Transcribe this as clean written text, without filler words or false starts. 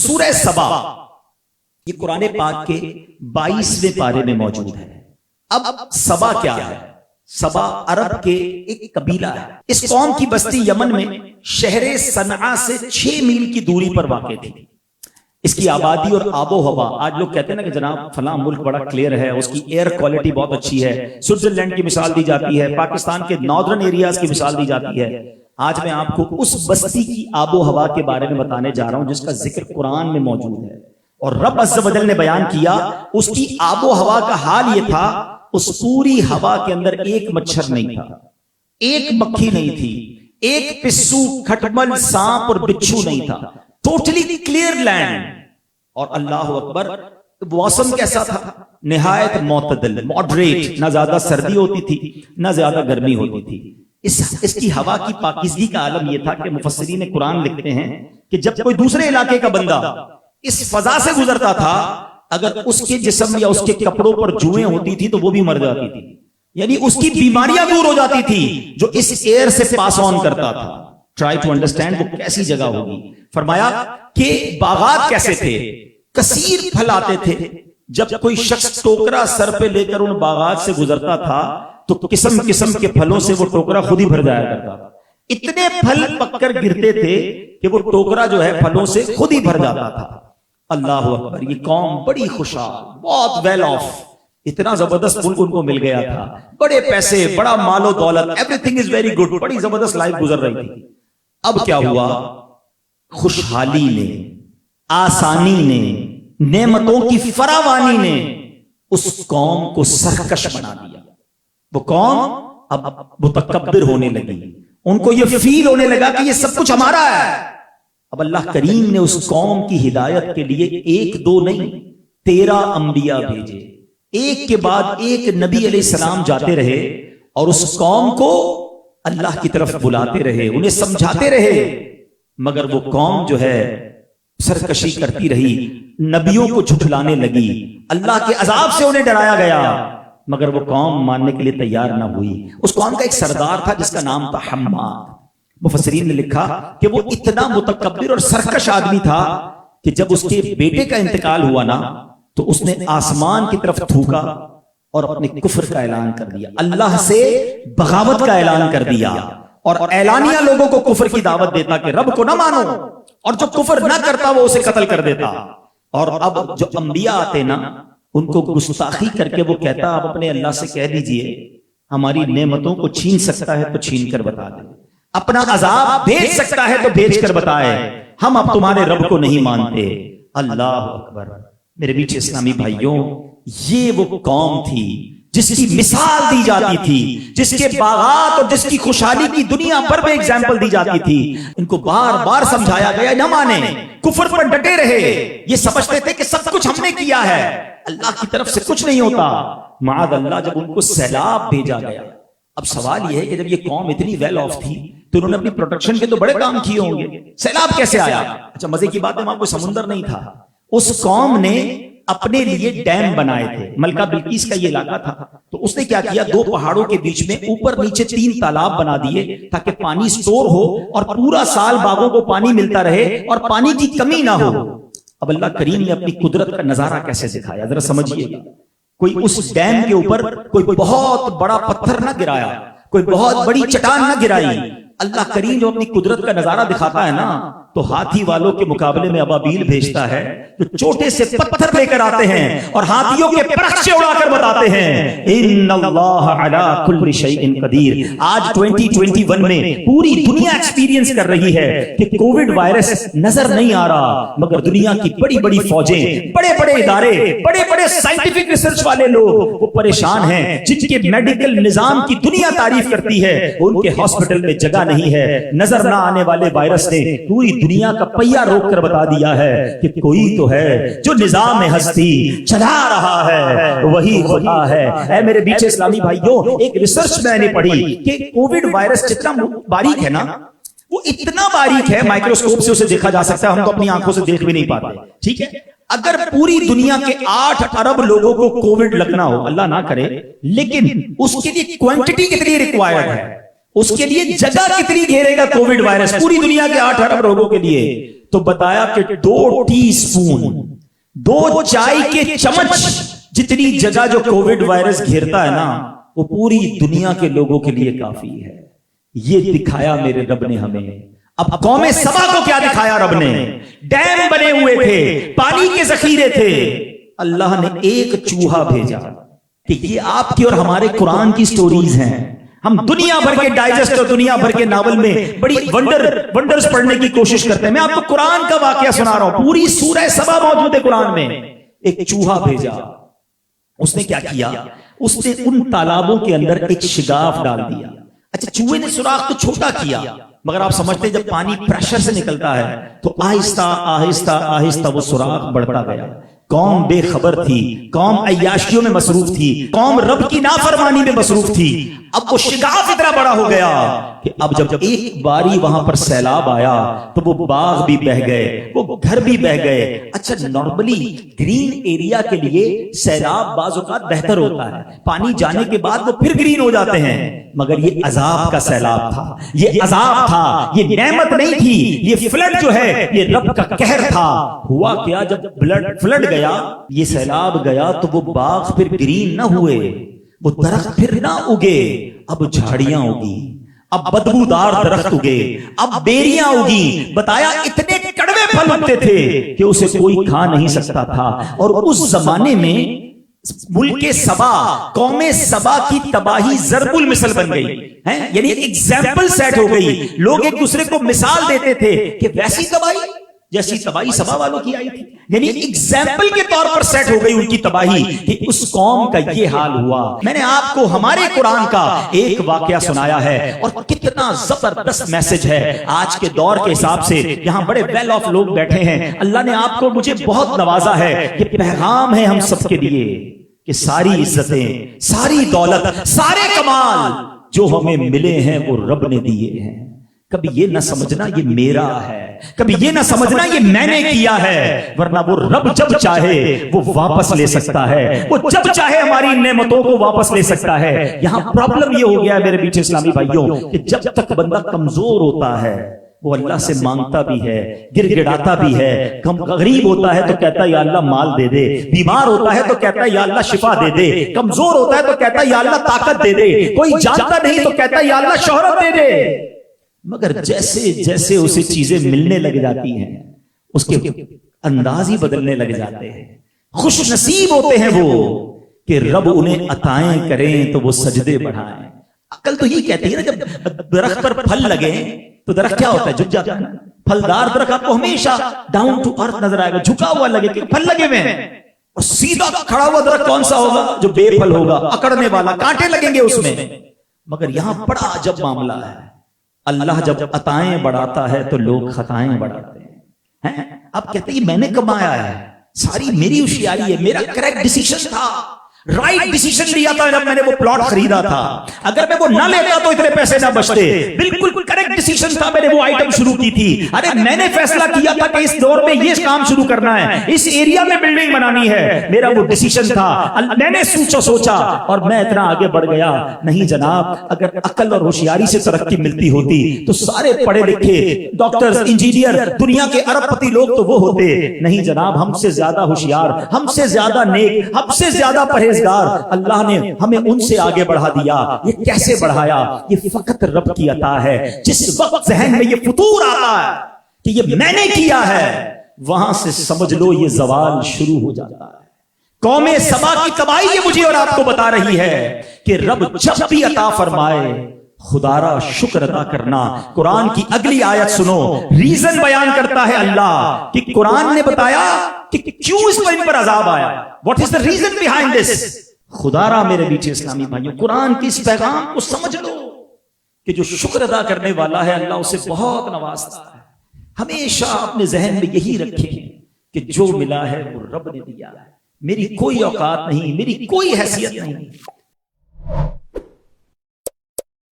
سورہ سبا یہ قرآن پاک کے 22ویں پارے میں موجود ہے۔ اب سبا کیا ہے؟ سبا عرب کے ایک قبیلہ ہے۔ اس قوم کی بستی یمن میں شہر صنعاء سے 6 میل کی دوری پر واقع تھی۔ اس کی آبادی اور آب و ہوا، آج لوگ کہتے ہیں نا کہ جناب فلاں ملک بڑا کلیئر ہے، اس کی ایئر کوالٹی بہت اچھی ہے، سوئٹزرلینڈ کی مثال دی جاتی ہے، پاکستان کے ناردرن ایریاز کی مثال دی جاتی ہے۔ آج میں آپ کو اس بستی کی آب و ہوا کے بارے میں بتانے جا رہا ہوں جس کا ذکر قرآن میں موجود ہے، اور رب عز و جل نے بیان کیا اس کی آب و ہوا کا حال یہ تھا، اس پوری ہوا کے اندر ایک مچھر نہیں تھا، ایک مکھی نہیں تھی، ایک پسو، کھٹمل، سانپ اور بچھو نہیں تھا، ٹوٹلی کلیئر لینڈ۔ اور اللہ اکبر، موسم کیسا تھا؟ نہایت معتدل، ماڈریٹ، نہ زیادہ سردی ہوتی تھی نہ زیادہ گرمی ہوتی تھی۔ اس کی ہوا کی پاکیزگی کا عالم یہ تھا کہ مفسرین قرآن لکھتے ہیں کہ جب کوئی دوسرے علاقے کا بندہ اس فضا سے گزرتا تھا، اگر اس کے جسم یا اس کے کپڑوں پر جوئیں ہوتی تھی تو وہ بھی مر جاتی تھی، یعنی اس کی بیماریاں دور ہو جاتی تھی جو اس ایئر سے پاس آن کرتا تھا۔ ٹرائی ٹو انڈرسٹینڈ وہ کیسی جگہ ہوگی۔ فرمایا کہ باغات کیسے تھے، کثیر پھل آتے تھے، جب کوئی شخص ٹوکرا سر پہ لے کر ان باغات سے گزرتا تھا تو قسم قسم کے پھلوں سے وہ ٹوکرا خود ہی بھر جایا کرتا تھا۔ اتنے پھل پک کر گرتے تھے کہ وہ ٹوکرا جو ہے پھلوں سے خود ہی بھر جاتا تھا۔ اللہ اکبر، یہ قوم بڑی خوشحال، بہت ویل آف، اتنا زبردست ملک ان کو مل گیا تھا، بڑے پیسے، بڑا مال و دولت، every thing is very good, بڑی زبردست لائف گزر رہی تھی۔ اب کیا ہوا؟ خوشحالی نے، آسانی نے، نعمتوں کی فراوانی نے اس قوم کو سرکش بنا دیا۔ وہ قوم اب متکبر ہونے لگی، ان کو یہ فیل ہونے لگا کہ یہ سب کچھ ہمارا ہے۔ اب اللہ کریم نے اس قوم کی ہدایت کے لیے 1 2 نہیں 13 انبیاء بھیجے، ایک کے بعد ایک نبی علیہ السلام جاتے رہے اور اس قوم کو اللہ کی طرف بلاتے رہے، انہیں سمجھاتے رہے، مگر وہ قوم جو ہے سرکشی کرتی رہی، نبیوں کو جھٹلانے لگی، اللہ کے عذاب سے انہیں ڈرایا گیا، مگر وہ قوم ماننے کے لیے تیار نہ ہوئی۔ اس قوم کا ایک سردار تھا جس کا نام تھا حماد۔ مفسرین نے لکھا کہ وہ اتنا متکبر اور سرکش آدمی تھا کہ جب اس کے بیٹے کا انتقال ہوا نا تو اس نے آسمان کی طرف تھوکا اور اپنے کفر کا اعلان کر دیا، اللہ سے بغاوت کا اعلان کر دیا، اور اعلانیہ لوگوں کو کفر کی دعوت دیتا کہ رب کو نہ مانو، اور جو کفر نہ کرتا وہ اسے قتل کر دیتا۔ اور اب جو انبیاء آتے نا ان کو گستاخی کر کے وہ کہتا آپ اپنے اللہ سے کہہ دیجئے ہماری نعمتوں کو چھین سکتا ہے تو چھین کر بتا دے، اپنا عذاب بھیج سکتا ہے تو بھیج کر بتائے، ہم اب تمہارے رب کو نہیں مانتے۔ اللہ اکبر، میرے بیچ اسلامی بھائیوں، یہ وہ قوم تھی جس کی مثال دی جاتی تھی، جس کے باغات اور جس کی خوشحالی کی دنیا پر بھی ایگزامپل دی جاتی تھی۔ ان کو بار بار سمجھایا گیا نہ مانے، کفر پر ڈٹے رہے، یہ سمجھتے تھے کہ سب کچھ ہم نے کیا ہے، اللہ کی طرف سے کچھ نہیں ہوتا۔ معاذ اللہ، جب ان کو سیلاب بھیجا گیا، اب سوال یہ ہے کہ جب یہ قوم اتنی ویل آف تھی تو انہوں نے اپنی پروٹیکشن کے تو بڑے کام کیے ہوں گے، سیلاب کیسے آیا؟ اچھا مزے کی بات ہے وہاں کوئی سمندر نہیں تھا، اس قوم نے اپنے لیے ڈیم بنائے تھے، ملکہ بلقیس کا یہ علاقہ تھا، تو اس نے کیا کیا، 2 پہاڑوں کے بیچ میں اوپر نیچے 3 تالاب بنا دیے تاکہ پانی سٹور ہو اور پورا سال باغوں کو پانی ملتا رہے اور پانی کی کمی نہ ہو۔ اب اللہ کریم نے اپنی قدرت کا نظارہ کیسے دکھایا ذرا سمجھیے گا۔ کوئی اس ڈیم کے اوپر کوئی بہت بڑا پتھر نہ گرایا، کوئی بہت بڑی چٹان نہ گرائی، اللہ کریم جو اپنی قدرت کا نظارہ دکھاتا ہے نا تو ہاتھی والوں کے مقابلے میں ابابیل بھیجتا ہے جو چھوٹے سے پتھر لے کر آتے ہیں اور ہاتھیوں کے پرخچے اڑا کر بتاتے ہیں ان اللہ علی کل شیء قدیر۔ آج 2021 میں پوری دنیا ایکسپیرینس کر رہی ہے کہ کووڈ وائرس نظر نہیں آ رہا، مگر دنیا کی بڑی بڑی فوجیں، بڑے بڑے ادارے، بڑے بڑے سائنٹیفک ریسرچ والے لوگ وہ پریشان ہیں، جن کے میڈیکل نظام کی دنیا تعریف کرتی ہے ان کے ہاسپٹل میں جگہ نہیں ہے۔ نظر نہ آنے والے وائرس نے پوری دنیا کا پہیہ روک کر بتا دیا ہے کہ کوئی تو ہے جو نظام ہستی چلا رہا ہے، وہی خدا ہے۔ اے میرے بیچ اسلامی بھائیوں، ایک ریسرچ میں نے پڑھی کہ کووڈ وائرس جتنا باریک ہے نا، وہ اتنا باریک ہے مائکروسکوپ سے اسے دیکھا جا سکتا ہے، ہم تو اپنی آنکھوں سے دیکھ بھی نہیں پاتے، ٹھیک ہے۔ اگر پوری دنیا کے 8 ارب لوگوں کو کووڈ لگنا ہو، اللہ نہ کرے، لیکن اس کے لیے کوانٹٹی کتنی ریکوائرڈ ہے، اس کے لیے جگہ کتنی گھیرے گا کووڈ وائرس؟ پوری دنیا کے 8 ارب لوگوں کے لیے. تو بتایا کہ 2 ٹی اسپون 2 چائے کے چمچ جتنی جگہ جو کووڈ وائرس گھیرتا ہے نا وہ پوری دنیا کے لوگوں کے لیے کافی ہے. یہ دکھایا میرے رب نے ہمیں. اب قوم سبا کو کیا دکھایا رب نے؟ ڈیم بنے ہوئے تھے، پانی کے ذخیرے تھے. اللہ نے ایک چوہا بھیجا کہ یہ آپ کی اور ہمارے قرآن کی سٹوریز ہیں. ہم دنیا بھر کے ڈائجسٹ اور دنیا بھر کے ناول میں بڑی ونڈرز پڑھنے کی کوشش کرتے ہیں. میں آپ کو قرآن کا واقعہ سنا رہا ہوں. پوری سورہ سبا موجود ہے قرآن میں. ایک چوہا بھیجا. اس نے کیا کیا؟ اس نے ان تالابوں کے اندر ایک شگاف ڈال دیا. اچھا چوہے نے سوراخ تو چھوٹا کیا، مگر آپ سمجھتے جب پانی پریشر سے نکلتا ہے تو آہستہ آہستہ آہستہ وہ سوراخ بڑھتا گیا. قوم بے خبر تھی، قوم عیاشیوں میں مصروف تھی، قوم رب کی نافرمانی میں مصروف تھی. اب وہ شگاف اتنا بڑا ہو گیا کہ اب جب ایک باری وہاں پر سیلاب آیا تو وہ باغ بھی بہہ گئے، وہ گھر بھی بہہ گئے. اچھا نارملی گرین ایریا کے لیے سیلاب بعض اوقات بہتر ہوتا ہے، پانی جانے کے بعد وہ پھر گرین ہو جاتے ہیں. مگر یہ عذاب کا سیلاب تھا، یہ عذاب تھا، یہ نعمت نہیں تھی. یہ فلڈ جو ہے یہ رب کا قہر تھا. ہوا کیا؟ جب فلڈ گیا، یہ سیلاب گیا تو وہ باغ پھر گرین نہ ہوئے، وہ درخت پھر نہ اگے. اب جھاڑیاں اگی، اب بدبودار درخت اگے، اب بیریاں اگی. بتایا اتنے کڑوے پھل اگتے تھے کہ اسے کوئی کھا نہیں سکتا تھا. اور اس زمانے میں ملک سبا، قوم سبا کی تباہی ضرب المثل بن گئی ہے. یعنی ایگزامپل سیٹ ہو گئی. لوگ ایک دوسرے کو مثال دیتے تھے کہ ویسی تباہی جیسی تباہی سبا والوں کی آئی تھی. یعنی ایگزامپل کے طور پر سیٹ ہو گئی ان کی تباہی کہ اس قوم کا یہ حال ہوا. میں نے آپ کو ہمارے قرآن کا ایک واقعہ سنایا ہے اور کتنا زبردست میسج ہے آج کے دور کے حساب سے. یہاں بڑے ویل آف لوگ بیٹھے ہیں. اللہ نے آپ کو مجھے بہت نوازا ہے. یہ پیغام ہے ہم سب کے لیے کہ ساری عزتیں، ساری دولت، سارے کمال جو ہمیں ملے ہیں وہ رب نے دیے ہیں. کبھی یہ نہ سمجھنا یہ میرا ہے، کبھی یہ نہ سمجھنا یہ میں نے کیا ہے، ورنہ وہ رب جب چاہے وہ واپس لے سکتا ہے. وہ جب چاہے ہماری نعمتوں کو واپس لے سکتا ہے. یہاں پرابلم یہ ہو گیا ہے میرے بیچ اسلامی بھائیوں کہ جب تک بندہ کمزور ہوتا ہے وہ اللہ سے مانگتا بھی ہے، گر گڑاتا بھی ہے. غریب ہوتا ہے تو کہتا ہے یا اللہ مال دے دے، بیمار ہوتا ہے تو کہتا ہے یا اللہ شفا دے دے، کمزور ہوتا ہے تو کہتا ہے یا اللہ طاقت دے دے، کوئی جانتا نہیں تو کہتا ہے یا اللہ شہرت دے دے. مگر جیسے جیسے اسے چیزیں ملنے لگ جاتی ہیں اس کے انداز ہی بدلنے لگ جاتے ہیں. خوش نصیب ہوتے ہیں وہ کہ رب انہیں عطائیں کریں تو وہ سجدے بڑھائیں. عقل تو یہ کہتی ہے نا جب درخت پر پھل لگے تو درخت کیا ہوتا ہے؟ جھک جاتا ہے. پھلدار درخت آپ کو ہمیشہ ڈاؤن ٹو ارتھ نظر آئے گا، جھکا ہوا لگے کہ پھل لگے ہوئے ہیں. اور سیدھا کھڑا ہوا درخت کون سا ہوگا؟ جو بے پھل ہوگا، اکڑنے والا، کانٹے لگیں گے اس میں. مگر یہاں بڑا عجب معاملہ ہے. اللہ جب عطائیں بڑھاتا ہے تو لوگ خطائیں بڑھاتے ہیں. اب کہتے ہیں میں نے کمایا ہے، ساری میری ہوشیاری ہے، میرا کریکٹ ڈیسیژن تھا، رائٹ ڈیسیژن لیا تھا جب میں نے وہ پلاٹ خریدا تھا. اگر میں وہ نہ لیتا تو اتنے پیسے نہ بچتے. بالکل کریکٹ ڈیسیژن تھا، میں نے وہ آئٹم شروع کی تھی. ارے میں نے فیصلہ کیا تھا کہ اس دور میں یہ کام شروع کرنا ہے، اس ایریا میں بلڈنگ بنانی ہے. میرا وہ ڈیسیژن تھا، میں نے سوچا اور میں اتنا آگے بڑھ گیا. نہیں جناب، اگر عقل اور ہوشیاری سے ترقی ملتی ہوتی تو سارے پڑھے لکھے ڈاکٹرز، انجینئر، دنیا کے ارب پتی لوگ تو وہ ہوتے. نہیں جناب، ہم سے زیادہ ہوشیار، ہم سے زیادہ نیک، ہم سے زیادہ پرہیزگار اللہ نے ہمیں ان سے آگے بڑھا دیا. یہ کیسے بڑھایا؟ یہ فقط رب کی عطا ہے. جس وقت ذہن میں یہ فطور آتا ہے کہ یہ میں نے کیا ہے، وہاں سے سمجھ لو یہ زوال شروع ہو جاتا ہے. قوم سبا کی تباہی یہ مجھے اور آپ کو بتا رہی ہے کہ رب جب بھی عطا فرمائے خدا را شکر ادا کرنا. قرآن کی اگلی آیت سنو، ریزن بیان کرتا ہے اللہ کہ قرآن نے بتایا کہ کیوں اس پر ان پر عذاب آیا. What is the reason behind this. خدا را میرے بیچے اسلامی بھائیوں، قرآن کی اس پیغام کو سمجھ لو کہ جو شکر ادا کرنے والا ہے اللہ اسے بہت نوازتا ہے. ہمیشہ اپنے ذہن میں یہی رکھیں کہ جو ملا ہے وہ رب نے دیا ہے. میری کوئی اوقات نہیں، میری کوئی حیثیت نہیں.